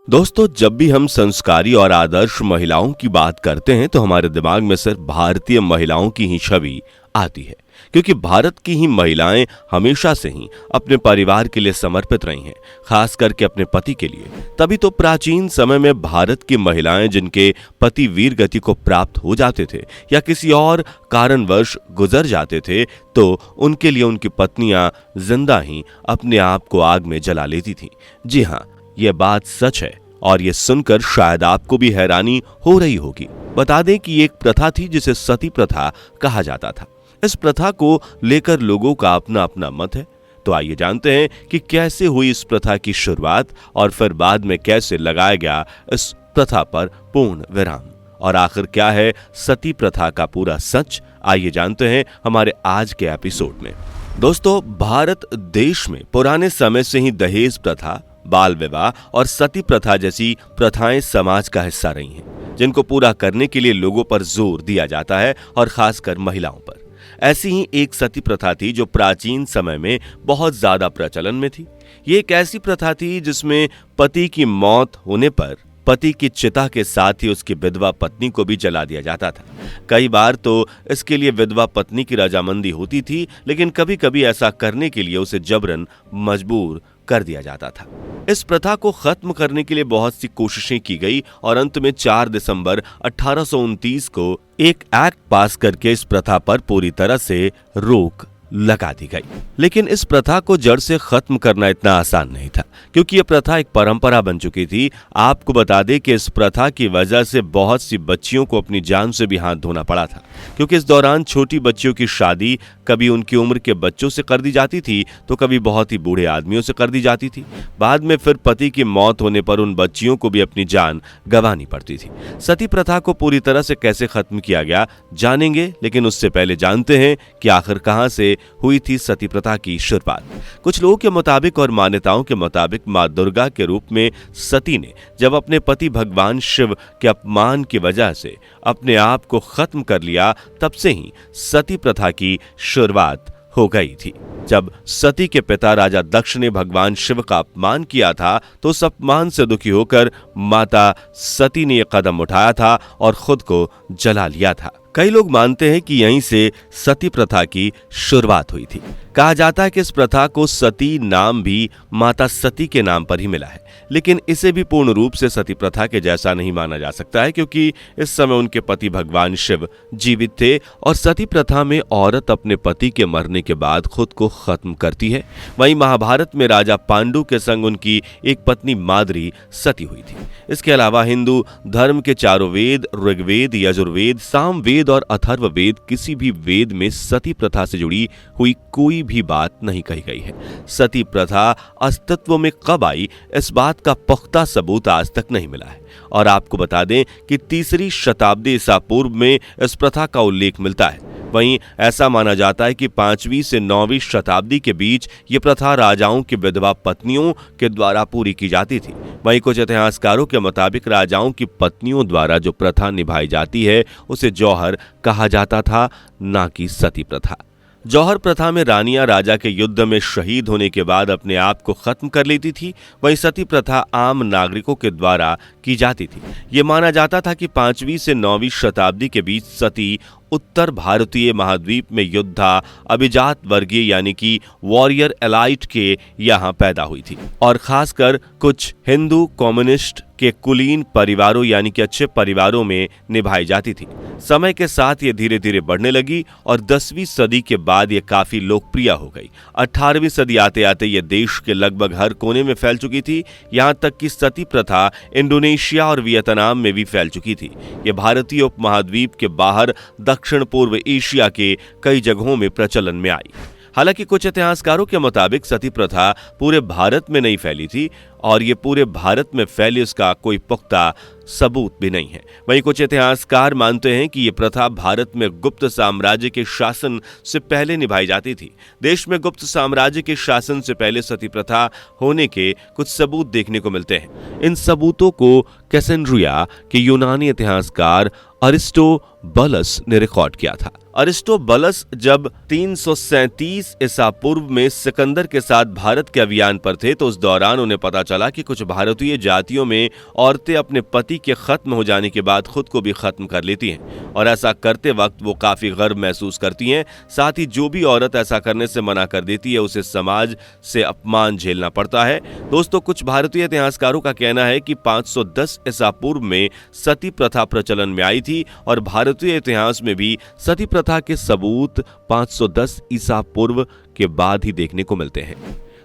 दोस्तों, जब भी हम संस्कारी और आदर्श महिलाओं की बात करते हैं तो हमारे दिमाग में सिर्फ भारतीय महिलाओं की ही छवि आती है, क्योंकि भारत की ही महिलाएं हमेशा से ही अपने परिवार के लिए समर्पित रही हैं, खास करके अपने पति के लिए। तभी तो प्राचीन समय में भारत की महिलाएं जिनके पति वीर गति को प्राप्त हो जाते थे या किसी और कारणवश गुजर जाते थे, तो उनके लिए उनकी पत्नियां जिंदा ही अपने आप को आग में जला लेती थीं। जी हाँ, यह बात सच है और ये सुनकर शायद आपको भी हैरानी हो रही होगी। बता दें कि एक प्रथा थी जिसे सती प्रथा कहा जाता था। इस प्रथा को लेकर लोगों का अपना अपना मत है। तो आइए जानते हैं कि कैसे हुई इस प्रथा की शुरुआत और फिर बाद में कैसे लगाया गया इस प्रथा पर पूर्ण विराम, और आखिर क्या है सती प्रथा का पूरा सच। आइए जानते हैं हमारे आज के एपिसोड में। दोस्तों, भारत देश में पुराने समय से ही दहेज प्रथा, बाल विवाह और सती प्रथा जैसी प्रथाएं समाज का हिस्सा रही हैं, जिनको पूरा करने के लिए लोगों पर जोर दिया जाता है और खासकर महिलाओं पर। ऐसी ही एक सती प्रथा थी जो प्राचीन समय में बहुत ज्यादा प्रचलन में थी। ये एक ऐसी प्रथा थी जिसमें पति की मौत होने पर पति की चिता के साथ ही उसकी विधवा पत्नी को भी जला दिया जाता था। कई बार तो इसके लिए विधवा पत्नी की रजामंदी होती थी, लेकिन कभी कभी ऐसा करने के लिए उसे जबरन मजबूर कर दिया जाता था। इस प्रथा को खत्म करने के लिए बहुत सी कोशिशें की गई और अंत में 4 दिसंबर 1829 को एक एक्ट पास करके इस प्रथा पर पूरी तरह से रोक लगा दी गई। लेकिन इस प्रथा को जड़ से खत्म करना इतना आसान नहीं था, क्योंकि यह प्रथा एक परंपरा बन चुकी थी। आपको बता दें कि इस प्रथा की वजह से बहुत सी बच्चियों को अपनी जान से भी हाथ धोना पड़ा था, क्योंकि इस दौरान छोटी बच्चियों की शादी कभी उनकी उम्र के बच्चों से कर दी जाती थी तो कभी बहुत ही बूढ़े आदमियों से कर दी जाती थी। बाद में फिर पति की मौत होने पर उन बच्चियों को भी अपनी जान गंवानी पड़ती थी। सती प्रथा को पूरी तरह से कैसे खत्म किया गया जानेंगे, लेकिन उससे पहले जानते हैं कि आखिर कहां से हुई थी सती प्रथा की शुरुआत। कुछ लोगों के मुताबिक और मान्यताओं के मुताबिक मां दुर्गा के रूप में सती ने जब अपने पति भगवान शिव के अपमान की वजह से अपने आप को खत्म कर लिया, तब से ही सती प्रथा की शुरुआत हो गई थी। जब सती के पिता राजा दक्ष ने भगवान शिव का अपमान किया था, तो उस अपमान से दुखी होकर माता सती ने यह कदम उठाया था और खुद को जला लिया था। कई लोग मानते हैं कि यहीं से सती प्रथा की शुरुआत हुई थी। कहा जाता है कि इस प्रथा को सती नाम भी माता सती के नाम पर ही मिला है, लेकिन इसे भी पूर्ण रूप से सती प्रथा के जैसा नहीं माना जा सकता है, क्योंकि इस समय उनके पति भगवान शिव जीवित थे और सती प्रथा में औरत अपने पति के मरने के बाद खुद को खत्म करती है। वहीं महाभारत में राजा पांडु के संग उनकी एक पत्नी माद्री सती हुई थी। इसके अलावा हिंदू धर्म के चारों वेद, ऋग्वेद, यजुर्वेद, सामवेद और अथर्ववेद, किसी भी वेद में सती प्रथा से जुड़ी हुई कोई भी बात नहीं कही गई है। सती प्रथा अस्तित्व में कब आई, इस बात का पुख्ता सबूत आज तक नहीं मिला है। और आपको बता दें कि 3री शताब्दी ईसा पूर्व में इस प्रथा का उल्लेख मिलता है। वहीं ऐसा माना जाता है कि 5वीं से 9वीं शताब्दी के बीच ये प्रथा राजाओं की विधवा पत्नियों के द्वारा पूरी की जाती थी। वहीं कुछ इतिहासकारों के मुताबिक राजाओं की पत्नियों द्वारा जो प्रथा निभाई जाती है उसे जौहर कहा जाता था, ना कि सती प्रथा। जौहर प्रथा में रानियां राजा के युद्ध में शहीद होने के बाद अपने आप को खत्म कर लेती थी। वहीं सती प्रथा आम नागरिकों के द्वारा की जाती थी। ये माना जाता था कि 5वीं से 9वीं शताब्दी के बीच सती उत्तर भारतीय महाद्वीप में योद्धा अभिजात वर्गीय यानी कि वॉरियर एलाइट के यहाँ पैदा हुई थी और खासकर कुछ हिंदू कम्युनिस्ट के कुलीन परिवारों यानी कि अच्छे परिवारों में निभाई जाती थी। समय के साथ ये धीरे धीरे बढ़ने लगी और 10वीं सदी के बाद ये काफी लोकप्रिय हो गई। 18वीं सदी आते आते ये देश के लगभग हर कोने में फैल चुकी थी। यहाँ तक कि सती प्रथा इंडोनेशिया और वियतनाम में भी फैल चुकी थी। ये भारतीय उपमहाद्वीप के बाहर दक्षिण पूर्व एशिया के कई जगहों में प्रचलन में आई। हालांकि कुछ इतिहासकारों के मुताबिक सती प्रथा पूरे भारत में नहीं फैली थी और ये पूरे भारत में फैली इसका कोई पुख्ता सबूत भी नहीं है। वहीं कुछ इतिहासकार मानते हैं कि ये प्रथा भारत में गुप्त साम्राज्य के शासन से पहले निभाई जाती थी। देश में गुप्त साम्राज्य के शासन से पहले सती प्रथा होने के कुछ सबूत देखने को मिलते हैं। इन सबूतों को कैसेंड्रिया के यूनानी इतिहासकार अरिस्टोबुलस ने रिकॉर्ड किया था। अरिस्टोबलस जब 337 ईसा पूर्व में सिकंदर के साथ भारत के अभियान पर थे तो उस दौरान उन्हें पता चला कि कुछ भारतीय जातियों में औरतें अपने पति के खत्म हो जाने के बाद खुद को भी खत्म कर लेती हैं और ऐसा करते वक्त वो काफी गर्व महसूस करती हैं। साथ ही जो भी औरत ऐसा करने से मना कर देती है उसे समाज से अपमान झेलना पड़ता है। दोस्तों, कुछ भारतीय इतिहासकारों का कहना है कि 510 ईसा पूर्व में सती प्रथा प्रचलन में आई थी और भारतीय इतिहास में भी सती प्रथा के सबूत 510 ईसा पूर्व के बाद ही देखने को मिलते हैं।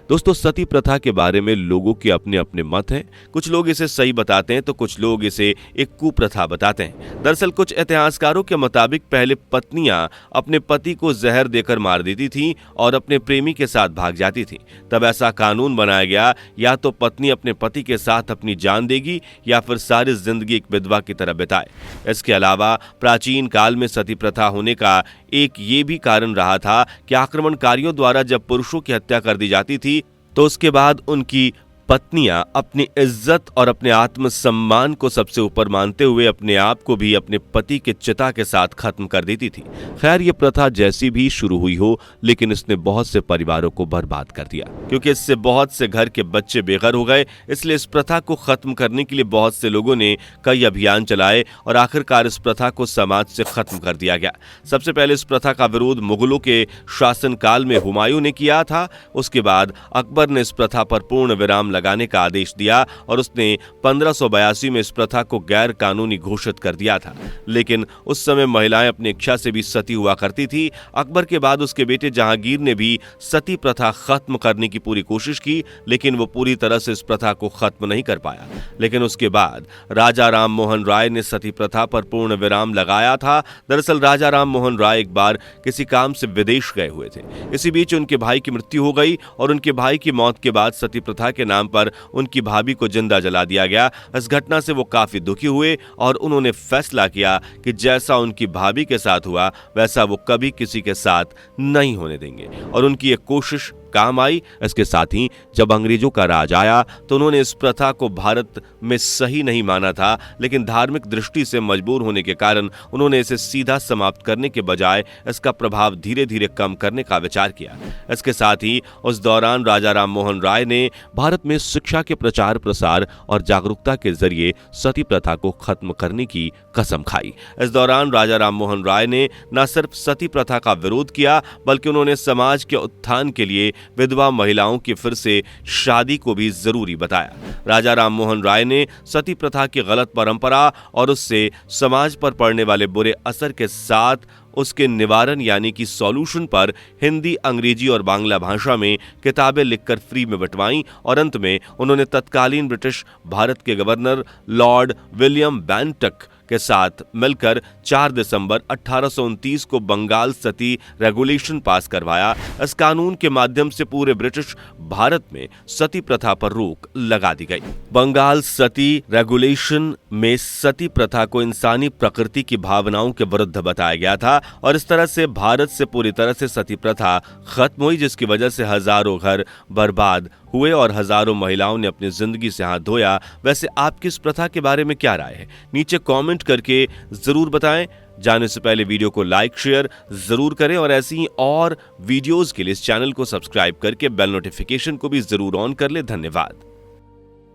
दोस्तों, सती प्रथा के बारे में लोगों के अपने अपने मत हैं। कुछ लोग इसे सही बताते हैं तो कुछ लोग इसे एक कुप्रथा बताते हैं। दरअसल कुछ इतिहासकारों के मुताबिक पहले पत्नियां अपने पति को जहर देकर मार देती थीं और अपने प्रेमी के साथ भाग जाती थीं। तब ऐसा कानून बनाया गया, या तो पत्नी अपने पति के साथ अपनी जान देगी या फिर सारी जिंदगी एक विधवा की तरह बिताए। इसके अलावा प्राचीन काल में सती प्रथा होने का एक ये भी कारण रहा था कि आक्रमणकारियों द्वारा जब पुरुषों की हत्या कर दी जाती थी तो उसके बाद उनकी पत्नियां अपनी इज्जत और अपने आत्मसम्मान को सबसे ऊपर मानते हुए अपने आप को भी अपने पति के चिता के साथ खत्म कर देती थी। खैर, ये प्रथा जैसी भी शुरू हुई हो, लेकिन इसने बहुत से परिवारों को बर्बाद कर दिया, क्योंकि इससे बहुत से घर के बच्चे बेघर हो गए। इसलिए इस प्रथा को खत्म करने के लिए बहुत से लोगों ने कई अभियान चलाए और आखिरकार इस प्रथा को समाज से खत्म कर दिया गया। सबसे पहले इस प्रथा का विरोध मुगलों के शासनकाल में हुमायूं ने किया था। उसके बाद अकबर ने इस प्रथा पर पूर्ण विराम लगाने का आदेश दिया और उसने 1582 में इस प्रथा को गैर कानूनी घोषित कर दिया था। लेकिन उस समय महिलाएं अपनी इच्छा से भी सती हुआ करती थी। अकबर के बाद उसके बेटे जहांगीर ने भी सती प्रथा खत्म करने की पूरी कोशिश की, लेकिन वो पूरी तरह से इस प्रथा को खत्म नहीं कर पाया। लेकिन उसके बाद राजा राम मोहन राय ने सती प्रथा पर पूर्ण विराम लगाया था। दरअसल राजा राम मोहन राय एक बार किसी काम से विदेश गए हुए थे। इसी बीच उनके भाई की मृत्यु हो गई और उनके भाई की मौत के बाद सती प्रथा के नाम पर उनकी भाभी को जिंदा जला दिया गया। इस घटना से वो काफी दुखी हुए और उन्होंने फैसला किया कि जैसा उनकी भाभी के साथ हुआ वैसा वो कभी किसी के साथ नहीं होने देंगे, और उनकी एक कोशिश काम आई। इसके साथ ही जब अंग्रेजों का राज आया तो उन्होंने इस प्रथा को भारत में सही नहीं माना था, लेकिन धार्मिक दृष्टि से मजबूर होने के कारण उन्होंने इसे सीधा समाप्त करने के बजाय इसका प्रभाव धीरे धीरे कम करने का विचार किया। इसके साथ ही उस दौरान राजा राम मोहन राय ने भारत में शिक्षा के प्रचार प्रसार और जागरूकता के जरिए सती प्रथा को खत्म करने की कसम खाई। इस दौरान राजा राम मोहन राय ने न सिर्फ सती प्रथा का विरोध किया, बल्कि उन्होंने समाज के उत्थान के लिए विधवा महिलाओं की फिर से शादी को भी जरूरी बताया। राजा राम मोहन राय ने सती प्रथा की गलत परंपरा और उससे समाज पर पड़ने वाले बुरे असर के साथ उसके निवारण यानी कि सॉल्यूशन पर हिंदी, अंग्रेजी और बांग्ला भाषा में किताबें लिखकर फ्री में बंटवाईं और अंत में उन्होंने तत्कालीन ब्रिटिश भारत के गवर्नर लॉर्ड विलियम बेंटक के साथ मिलकर 4 दिसंबर 1829 को बंगाल सती रेगुलेशन पास करवाया। इस कानून के माध्यम से पूरे ब्रिटिश भारत में सती प्रथा पर रोक लगा दी गई। बंगाल सती रेगुलेशन में सती प्रथा को इंसानी प्रकृति की भावनाओं के विरुद्ध बताया गया था और इस तरह से भारत से पूरी तरह से सती प्रथा खत्म हुई, जिसकी वजह से हजारों घर बर्बाद हुए और हजारों महिलाओं ने अपनी जिंदगी से हाथ धोया। वैसे आपकी इस प्रथा के बारे में क्या राय है? नीचे कमेंट करके जरूर बताएं। जाने से पहले वीडियो को लाइक शेयर जरूर करें और ऐसी ही और वीडियोस के लिए इस चैनल को सब्सक्राइब करके बेल नोटिफिकेशन को भी जरूर ऑन कर ले। धन्यवाद।